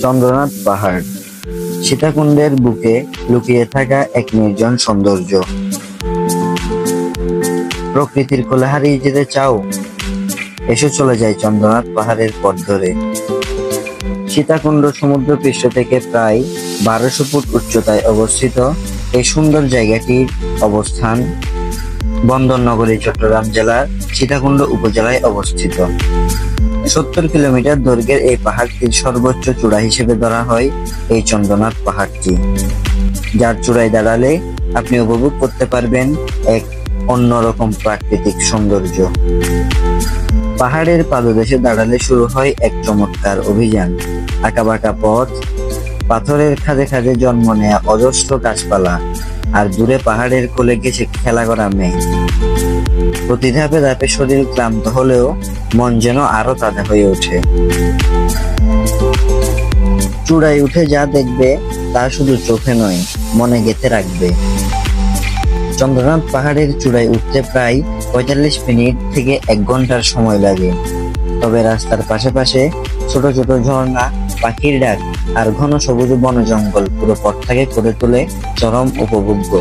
চন্দ্রনাথ পাহাড় সীতাকুণ্ডের বুকে লুকিয়ে থাকা এক নির্জন সৌন্দর্য। প্রকৃতির কোলে হারিয়ে যেতে চাও? এসে চলে যায় চন্দ্রনাথ পাহাড়ের পথ ধরে। সীতাকুণ্ড সমুদ্র পৃষ্ঠ থেকে প্রায় 1200 ফুট উচ্চতায় অবস্থিত এই সুন্দর জায়গাটির অবস্থান বন্দরনগরী চট্টগ্রাম জেলার সীতাকুণ্ড উপজেলায় অবস্থিত। 70 কিলোমিটার দৈর্ঘ্যের এই পাহাড়টির সর্বোচ্চ চূড়া হিসেবে ধরা হয় এই চন্দ্রনাথ পাহাড়টি, যার চূড়ায় দাঁড়ালে আপনি উপভোগ করতে পারবেন এক অন্যরকম প্রাকৃতিক সৌন্দর্য। পাহাড়ের পাদদেশে দাঁড়ালে শুরু হয় এক চমৎকার অভিযান। আঁকাবাঁকা পথ, পাথরের খাদে খাদে জন্ম নেয়া অজস্র গাছপালা, আর দূরে পাহাড়ের কোলে গেছে খেলা করা মেঘ। প্রতি ধাপে ধাপে শরীর ক্লান্ত হলেও মন যেন আরো তাজা হয়ে ওঠে। চূড়ায় উঠে যা দেখবে তা শুধু চোখে নয়, মনে গেঁথে রাখবে। চন্দ্রনাথ পাহাড়ের চূড়ায় উঠতে প্রায় 45 মিনিট থেকে 1 ঘন্টার সময় লাগে। তবে রাস্তার পাশে পাশে ছোট ছোট ঝর্ণা, পাখির ডাক আর ঘন সবুজ বন জঙ্গল পুরো পথটাকে করে তোলে চরম উপভোগ্য।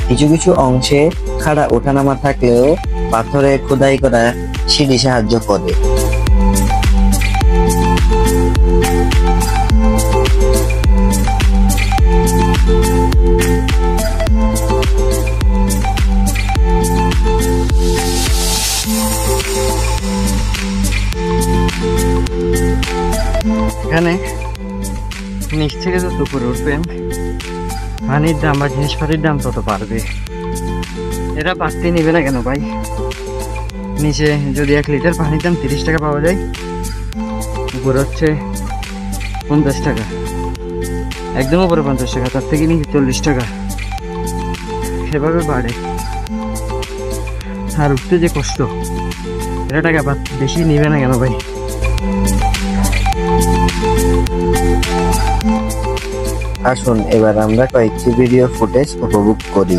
কিছু কিছু অংশে খাড়া ওঠানামা থাকলেও পাথরে খোদাই করা সিঁড়ি সাহায্য করে। এখানে নিচ থেকে যত উপরে উঠবেন পানির দাম বা জিনিসপাতির দাম তত বাড়বে। এরা বাড়তি নিবে না কেন ভাই? নিচে যদি 1 লিটার পানির দাম 30 টাকা পাওয়া যায়, উপরে হচ্ছে 50 টাকা, একদম উপরে 50 টাকা, তার থেকে নিচে 40 টাকা, সেভাবে বাড়ে। আর উঠতে যে কষ্ট, এরা টাকা বেশি নিবে না কেন ভাই? আসুন এবার আমরা কয়েকটি ভিডিও ফুটেজ উপভোগ করি।